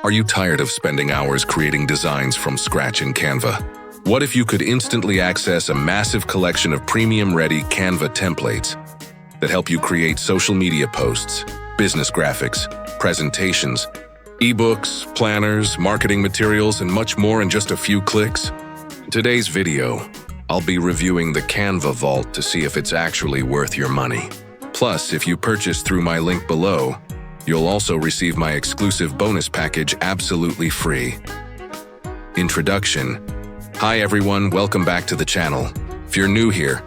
Are you tired of spending hours creating designs from scratch in Canva? What if you could instantly access a massive collection of premium-ready Canva templates that help you create social media posts, business graphics, presentations, ebooks, planners, marketing materials, and much more in just a few clicks? In today's video, I'll be reviewing the Canva Vault to see if it's actually worth your money. Plus, if you purchase through my link below, you'll also receive my exclusive bonus package absolutely free. Introduction. Hi everyone, welcome back to the channel. If you're new here,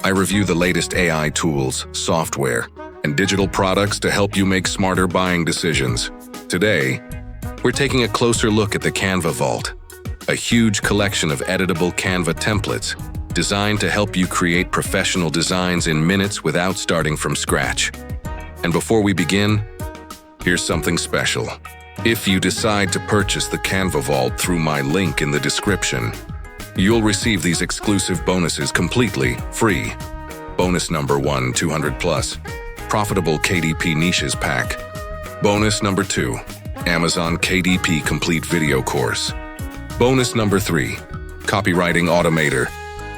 I review the latest AI tools, software, and digital products to help you make smarter buying decisions. Today, we're taking a closer look at the Canva Vault, a huge collection of editable Canva templates designed to help you create professional designs in minutes without starting from scratch. And before we begin, here's something special. If you decide to purchase the Canva Vault through my link in the description, you'll receive these exclusive bonuses completely free. Bonus number 1, 200+, Profitable KDP Niches Pack. Bonus number 2, Amazon KDP Complete Video Course. Bonus number 3, Copywriting Automator.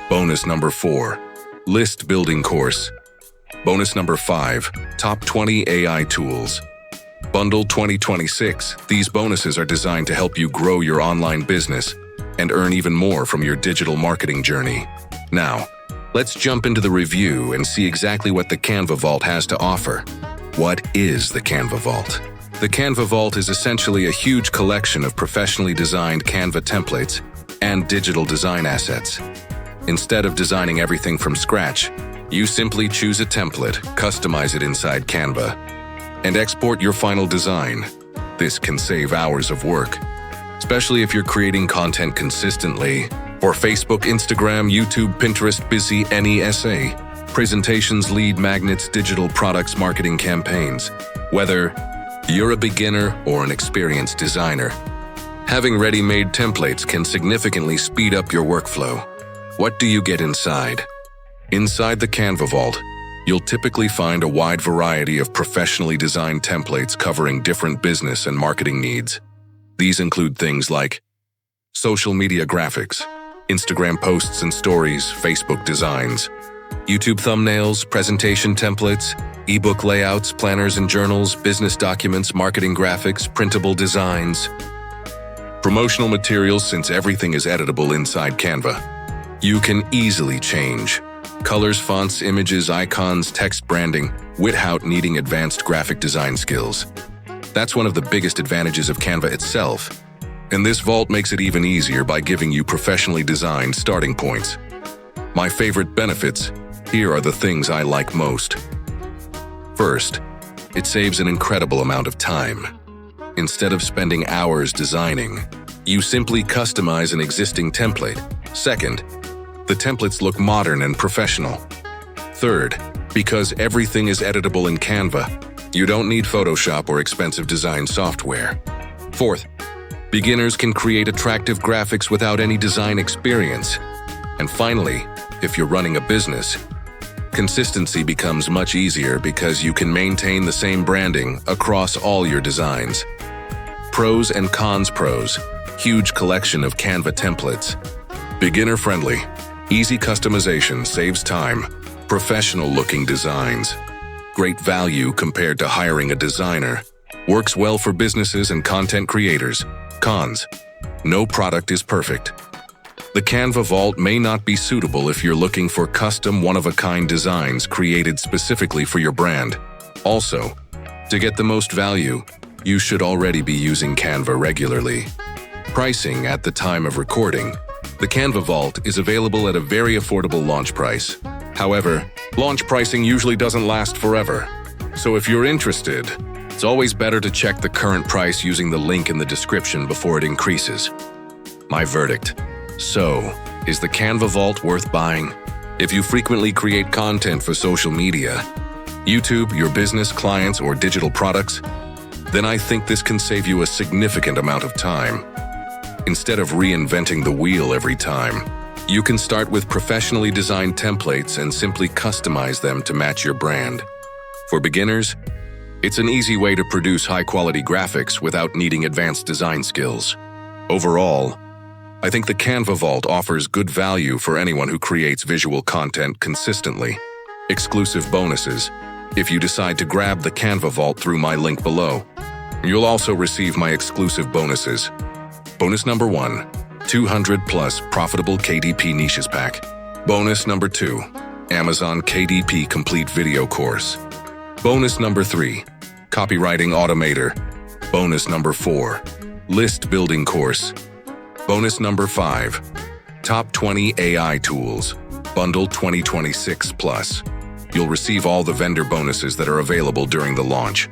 Bonus number 4, List Building Course. Bonus number 5, Top 20 AI Tools. Bundle 2026. These bonuses are designed to help you grow your online business and earn even more from your digital marketing journey. Now, let's jump into the review and see exactly what the Canva Vault has to offer. What is the Canva Vault? The Canva Vault is essentially a huge collection of professionally designed Canva templates and digital design assets. Instead of designing everything from scratch, you simply choose a template, customize it inside Canva, and export your final design. This can save hours of work, especially if you're creating content consistently for Facebook, Instagram, YouTube, Pinterest, busy NESA, presentations, lead magnets, digital products, marketing campaigns. Whether you're a beginner or an experienced designer, having ready-made templates can significantly speed up your workflow. What do you get inside? Inside the Canva Vault, you'll typically find a wide variety of professionally designed templates covering different business and marketing needs. These include things like social media graphics, Instagram posts and stories, Facebook designs, YouTube thumbnails, presentation templates, ebook layouts, planners and journals, business documents, marketing graphics, printable designs, promotional materials. Since everything is editable inside Canva, you can easily change colors, fonts, images, icons, text branding, without needing advanced graphic design skills. That's one of the biggest advantages of Canva itself. And this vault makes it even easier by giving you professionally designed starting points. My favorite benefits, here are the things I like most. First, it saves an incredible amount of time. Instead of spending hours designing, you simply customize an existing template. Second, the templates look modern and professional. Third, because everything is editable in Canva, you don't need Photoshop or expensive design software. Fourth, beginners can create attractive graphics without any design experience. And finally, if you're running a business, consistency becomes much easier because you can maintain the same branding across all your designs. Pros and cons. Pros: huge collection of Canva templates. Beginner-friendly. Easy customization, saves time. Professional-looking designs. Great value compared to hiring a designer. Works well for businesses and content creators. Cons: no product is perfect. The Canva Vault may not be suitable if you're looking for custom, one-of-a-kind designs created specifically for your brand. Also, to get the most value, you should already be using Canva regularly. Pricing at the time of recording. The Canva Vault is available at a very affordable launch price. However, launch pricing usually doesn't last forever. So if you're interested, it's always better to check the current price using the link in the description before it increases. My verdict. So, is the Canva Vault worth buying? If you frequently create content for social media, YouTube, your business, clients, or digital products, then I think this can save you a significant amount of time. Instead of reinventing the wheel every time, you can start with professionally designed templates and simply customize them to match your brand. For beginners, It's an easy way to produce high-quality graphics without needing advanced design skills. Overall, I think the Canva Vault offers good value for anyone who creates visual content consistently. Exclusive bonuses: if you decide to grab the Canva Vault through my link below, you'll also receive my exclusive bonuses. Bonus number 1, 200 plus profitable KDP niches pack. Bonus number 2, Amazon KDP complete video course. Bonus number 3, Copywriting Automator. Bonus number 4, list building course. Bonus number 5, top 20 AI tools, bundle 2026 plus. You'll receive all the vendor bonuses that are available during the launch.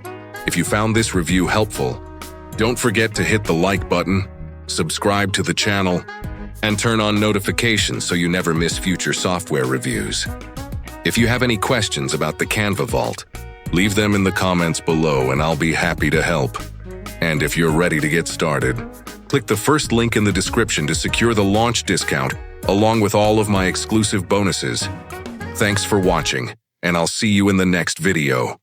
If you found this review helpful, don't forget to hit the like button, subscribe to the channel, and turn on notifications so you never miss future software reviews. If you have any questions about the Canva Vault, leave them in the comments below and I'll be happy to help. And if you're ready to get started, click the first link in the description to secure the launch discount along with all of my exclusive bonuses. Thanks for watching, and I'll see you in the next video.